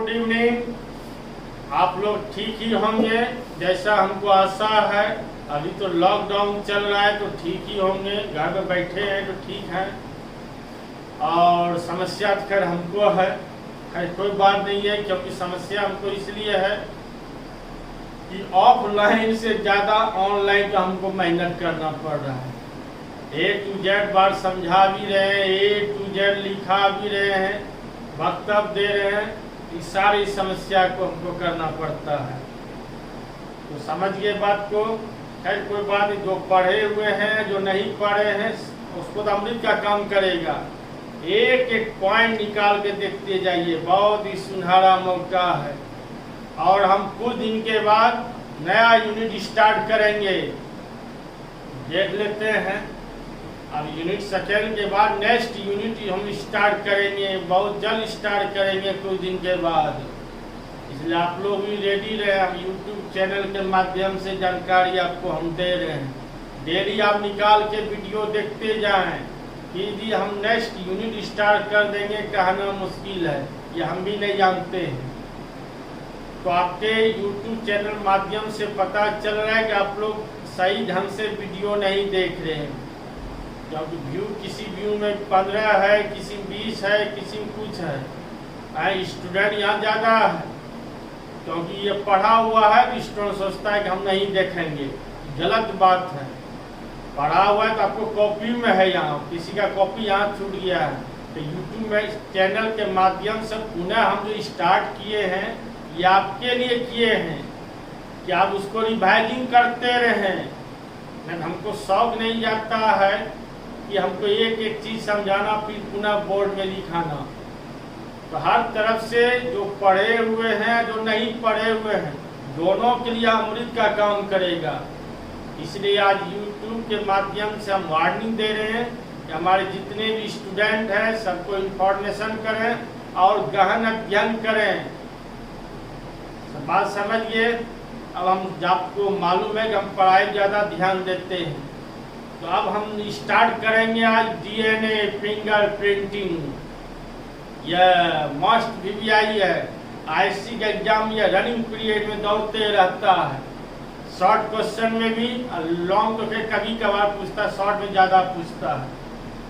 Good evening. आप लोग ठीक ही होंगे जैसा हमको आशा है। अभी तो लॉकडाउन चल रहा है तो ठीक ही होंगे, घर में बैठे हैं तो ठीक है। और समस्या तो खैर हमको है, खैर कोई बात नहीं है, क्योंकि समस्या हमको इसलिए है कि ऑफलाइन से ज़्यादा ऑनलाइन का हमको मेहनत करना पड़ रहा है। A to Z बार समझा भी रहे हैं, A to Z लिखा भी रहे हैं, वक्तव्य दे रहे हैं, इस सारी समस्या को हमको करना पड़ता है। तो समझ गए बात को। खैर कोई बात नहीं, जो पढ़े हुए हैं जो नहीं पढ़े हैं उसको तो अमृत का काम करेगा। एक एक पॉइंट निकाल के देखते जाइए, बहुत ही सुनहरा मौका है। और हम कुछ दिन के बाद नया यूनिट स्टार्ट करेंगे, देख लेते हैं। अब यूनिट सेकेंड के बाद नेक्स्ट यूनिट हम स्टार्ट करेंगे, बहुत जल्द स्टार्ट करेंगे कुछ दिन के बाद। इसलिए आप लोग भी रेडी रहे। हम यूट्यूब चैनल के माध्यम से जानकारी आपको हम दे रहे हैं। डेली आप निकाल के वीडियो देखते जाएं कि जी हम नेक्स्ट यूनिट स्टार्ट कर देंगे, कहना मुश्किल है, ये हम भी नहीं जानते हैं। तो आपके यूट्यूब चैनल माध्यम से पता चल रहा है कि आप लोग सही ढंग से वीडियो नहीं देख रहे हैं, क्योंकि व्यू किसी व्यू में 15 है, किसी में 20 है, किसी में कुछ है। स्टूडेंट यहाँ ज़्यादा है, क्योंकि ये पढ़ा हुआ है तो स्टूडेंट सोचता है कि हम नहीं देखेंगे, गलत बात है। पढ़ा हुआ है तो आपको कॉपी में है, यहाँ किसी का कॉपी यहाँ छूट गया है। तो यूट्यूब में चैनल के माध्यम से पुनः हम जो स्टार्ट किए हैं ये आपके लिए किए हैं कि आप उसको रिवाइजिंग करते रहें। नहीं हमको शौक नहीं जाता है कि हमको एक एक चीज़ समझाना फिर पुनः बोर्ड में लिखाना। तो हर तरफ से जो पढ़े हुए हैं जो नहीं पढ़े हुए हैं दोनों के लिए अमृत का काम करेगा। इसलिए आज YouTube के माध्यम से हम वार्निंग दे रहे हैं कि हमारे जितने भी स्टूडेंट हैं सबको इन्फॉर्मेशन करें और गहन अध्ययन करें। सब बात समझिए। अब हम आपको मालूम है कि हम पढ़ाई ज़्यादा ध्यान देते हैं, तो अब हम स्टार्ट करेंगे आज DNA फिंगर प्रिंटिंग। यह मस्ट VVI है, ISC का एग्जाम या रनिंग पीरियड में दौड़ते रहता है। शॉर्ट क्वेश्चन में भी, लॉन्ग तो फिर कभी कभार पूछता है, शॉर्ट में ज़्यादा पूछता है।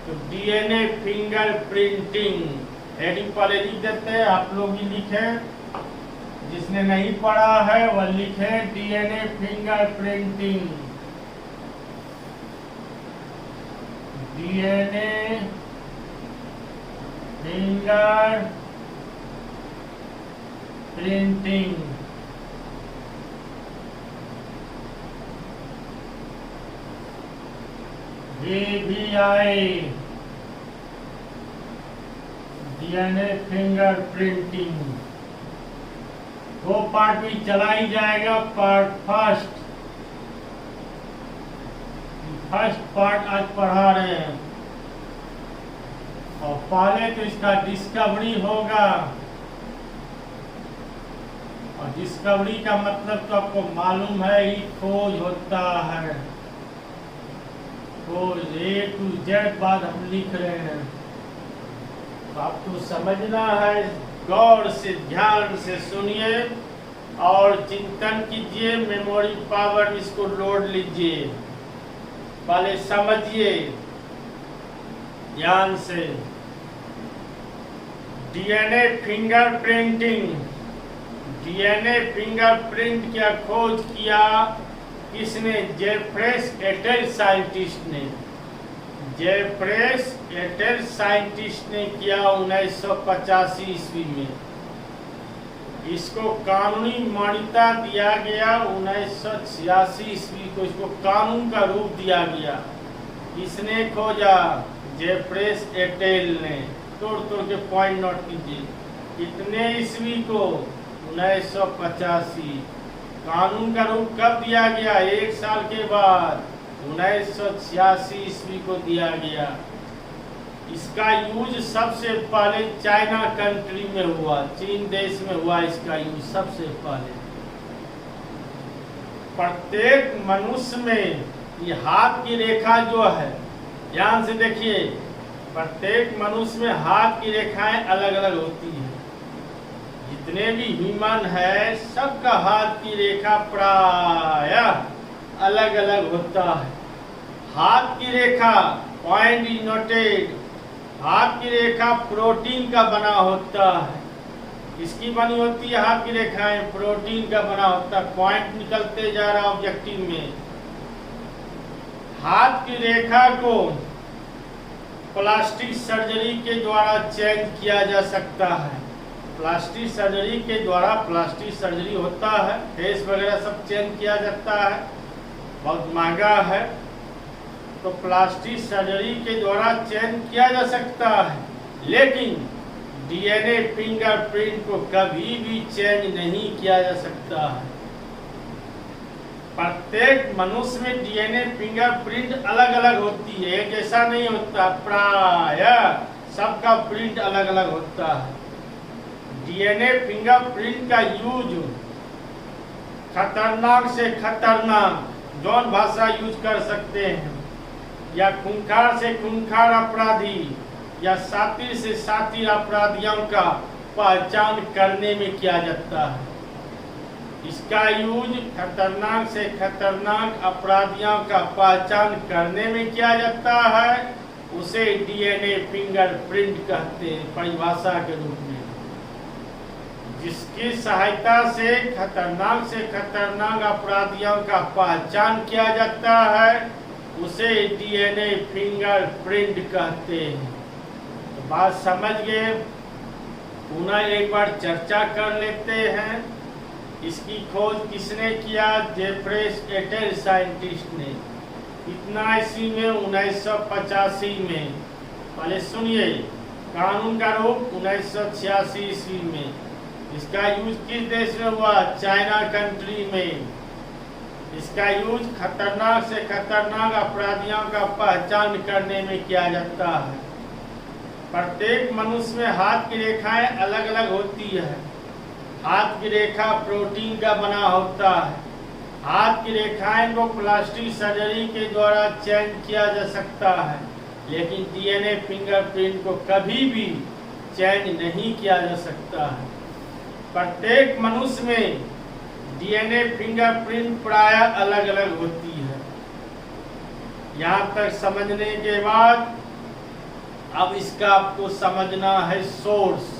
तो DNA फिंगर प्रिंटिंग हेडिंग पहले लिख देते हैं, आप लोग भी लिखें, जिसने नहीं पढ़ा है वह लिखे DNA finger printing. DNA finger printing. VVI DNA finger printing वो पार्ट भी चलाई जाएगा। फर्स्ट पार्ट आज पढ़ा रहे हैं, और पहले तो इसका डिस्कवरी होगा। और डिस्कवरी का मतलब तो आपको मालूम है ही, खोज होता है। खोज A to Z बाद हम लिख रहे हैं, तो आपको समझना है। गौर से ध्यान से सुनिए और चिंतन कीजिए, मेमोरी पावर इसको लोड लीजिए, पहले समझिए ध्यान से। DNA finger printing, DNA fingerprint क्या खोज किया किसने? जेफ्रेस एटेल साइंटिस्ट ने। जेफ्रेस एटेल साइंटिस्ट ने किया 1985 ईस्वी में। इसको कानूनी मान्यता दिया गया 1986 ईस्वी को, इसको कानून का रूप दिया गया। इसने खोजा जेफ्रेस एटेल ने। तोड़ तोड़ के पॉइंट नोट कीजिए, कितने ईस्वी को? 1985। कानून का रूप कब दिया गया? एक साल के बाद 1986 ईस्वी को दिया गया। इसका यूज सबसे पहले चाइना कंट्री में हुआ, चीन देश में हुआ इसका यूज सबसे पहले। प्रत्येक मनुष्य में ये हाथ की रेखा जो है, ध्यान से देखिए, प्रत्येक मनुष्य में हाथ की रेखाएं अलग अलग होती हैं। जितने भी ह्यूमन है सबका हाथ की रेखा प्रायः अलग अलग होता है। हाथ की रेखा पॉइंट इज नोटेड, हाथ की रेखा प्रोटीन का बना होता है। इसकी बनी होती है हाथ की रेखाएं, प्रोटीन का बना होता है। पॉइंट निकलते जा रहा ऑब्जेक्टिव में। हाथ की रेखा को प्लास्टिक सर्जरी के द्वारा चेंज किया जा सकता है। प्लास्टिक सर्जरी के द्वारा, प्लास्टिक सर्जरी होता है, फेस वगैरह सब चेंज किया जाता है, बहुत महंगा है। तो प्लास्टिक सर्जरी के द्वारा चेंज किया जा सकता है, लेकिन डीएनए फिंगरप्रिंट को कभी भी चेंज नहीं किया जा सकता है। प्रत्येक मनुष्य में डीएनए फिंगरप्रिंट अलग अलग होती है, एक जैसा नहीं होता। प्रायः सबका प्रिंट अलग अलग होता है। डीएनए फिंगरप्रिंट का यूज खतरनाक से खतरनाक जौन भाषा यूज कर सकते हैं, या खूंखार से खूंखार अपराधी या सातिर से सातिर अपराधियों का पहचान करने में किया जाता है। इसका यूज खतरनाक से खतरनाक अपराधियों का पहचान करने में किया जाता है। उसे डीएनए फिंगरप्रिंट कहते हैं परिभाषा के रूप में। जिसकी सहायता से खतरनाक अपराधियों का पहचान किया जाता है, उसे डीएनए फिंगरप्रिंट कहते हैं। तो बात समझ गए। पुनः एक बार चर्चा कर लेते हैं। इसकी खोज किसने किया? जेफ्रे एटेल साइंटिस्ट ने। कितना ईस्वी में? 1985 में। पहले सुनिए, कानून का रूप 1986 ईस्वी में। इसका यूज किस देश में हुआ? चाइना कंट्री में। इसका यूज खतरनाक से खतरनाक अपराधियों का पहचान करने में किया जाता है। प्रत्येक मनुष्य में हाथ की रेखाएं अलग अलग होती है। हाथ की रेखा प्रोटीन का बना होता है। हाथ की रेखाएं को प्लास्टिक सर्जरी के द्वारा चेंज किया जा सकता है, लेकिन डीएनए फिंगरप्रिंट को कभी भी चेंज नहीं किया जा सकता है। प्रत्येक मनुष्य में डीएनए फिंगरप्रिंट प्रायः अलग अलग होती है। यहाँ तक समझने के बाद अब इसका आपको समझना है सोर्स।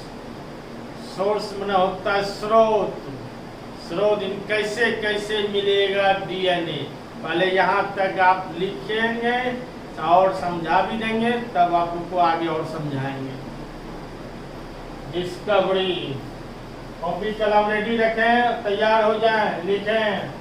सोर्स में होता है स्रोत। स्रोत इन कैसे कैसे मिलेगा डीएनए, पहले यहाँ तक आप लिखेंगे और समझा भी देंगे, तब आपको आगे और समझाएंगे। डिस्कवरी। कॉपी कलम रेडी रखें, तैयार हो जाएं, लिखें।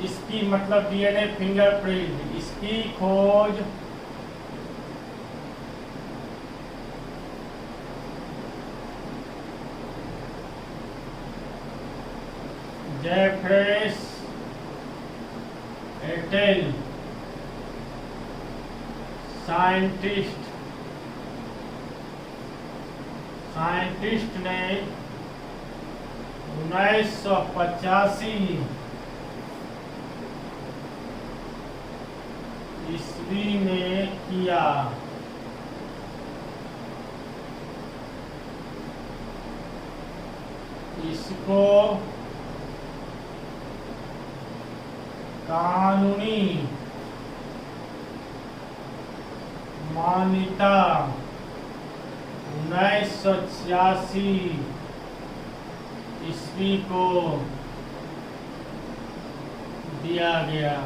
इसकी मतलब डीएनए फिंगरप्रिंट, इसकी खोज जेफ्रे एटेल साइंटिस्ट ने 1985 ईस्वी में किया। इसको कानूनी मान्यता 1986 ईस्वी को दिया गया।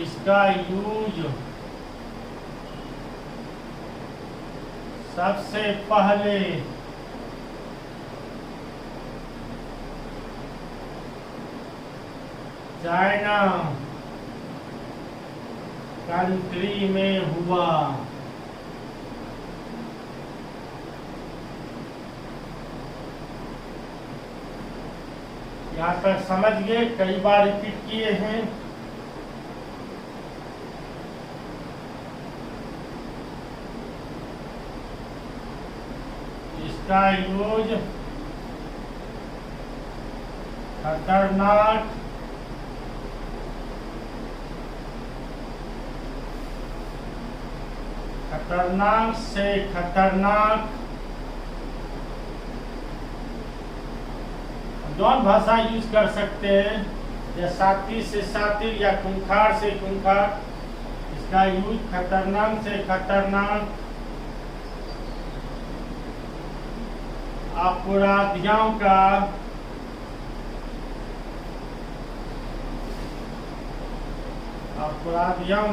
इसका यूज सबसे पहले चाइना कंट्री में हुआ। यहाँ तक समझ गए? कई बार रिपीट किए हैं। इसका यूज खतरनाक से खतरनाक दोनों भाषा यूज कर सकते हैं, या सातिर से सातिर या खूंखार से खूंखार। इसका यूज खतरनाक से खतरनाक अपराधियों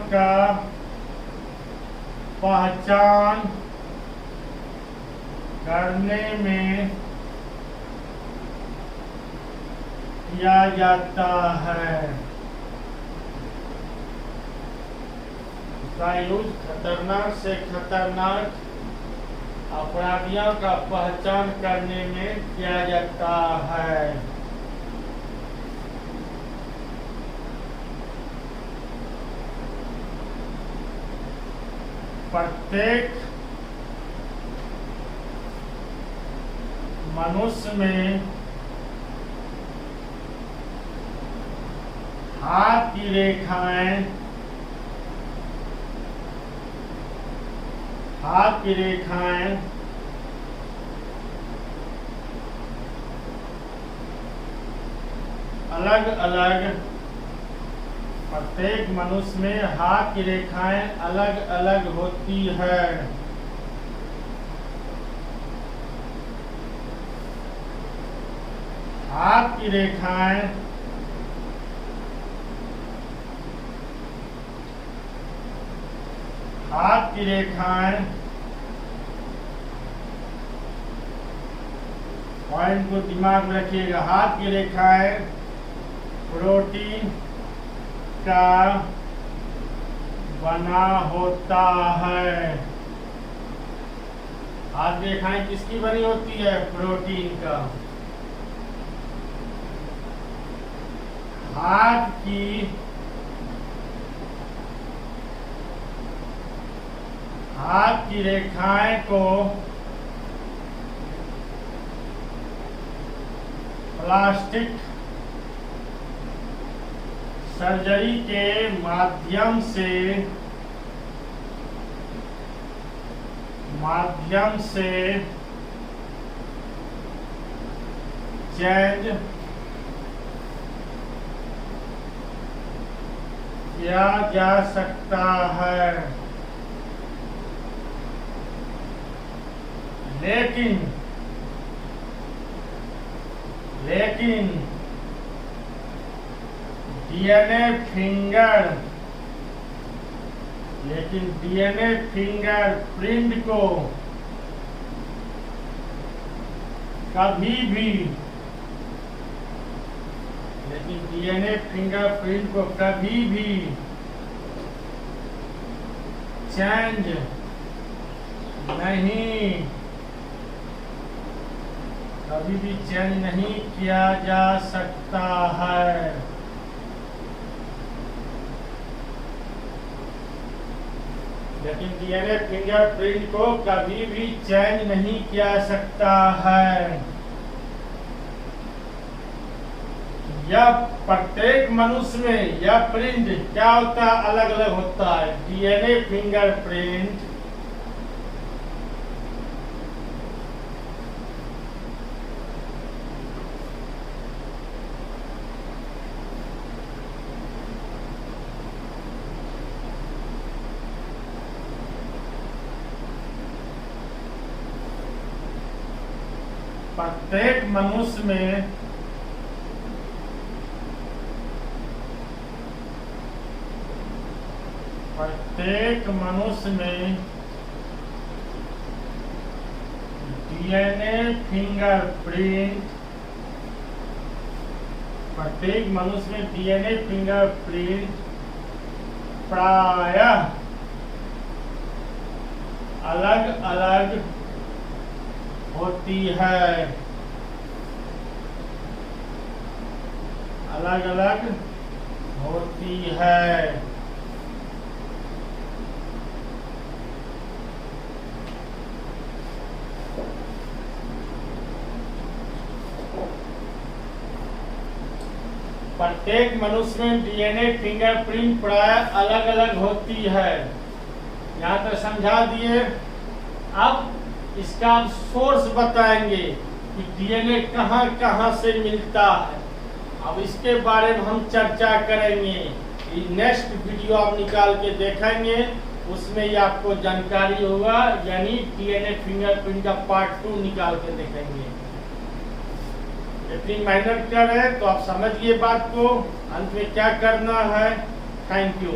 का पहचान करने में किया जाता है। इसका यूज खतरनाक से खतरनाक अपराधियों का पहचान करने में किया जाता है। प्रत्येक मनुष्य में हाथ की रेखाएं अलग अलग, प्रत्येक मनुष्य में हाथ की रेखाएं अलग अलग होती है। हाथ की रेखाएं पॉइंट को दिमाग में रखिएगा। हाथ की रेखाएं प्रोटीन का बना होता है। हाथ की रेखाएं किसकी बनी होती है? प्रोटीन का। हाथ की रेखाएं को प्लास्टिक सर्जरी के माध्यम से चेंज किया जा सकता है, लेकिन डीएनए फिंगरप्रिंट को कभी भी चेंज नहीं किया जा सकता है। लेकिन डीएनए फिंगरप्रिंट को कभी भी चेंज नहीं किया सकता है। यह प्रत्येक मनुष्य में यह प्रिंट क्या होता है? अलग अलग होता है। डीएनए फिंगरप्रिंट प्रत्येक मनुष्य में डीएनए फिंगरप्रिंट प्रायः अलग अलग होती है। प्रत्येक मनुष्य में डीएनए फिंगरप्रिंट प्राय अलग अलग होती है। यहाँ तक समझा दिए। अब इसका आप सोर्स बताएंगे कि डीएनए कहाँ कहाँ से मिलता है। अब इसके बारे में हम चर्चा करेंगे। नेक्स्ट वीडियो आप निकाल के देखेंगे, उसमें ही आपको जानकारी होगा, यानी डीएनए फिंगरप्रिंट का पार्ट 2 निकाल के देखेंगे। इतनी मेहनत कर रहे हैं तो आप समझिए बात को, अंत में क्या करना है। Thank you.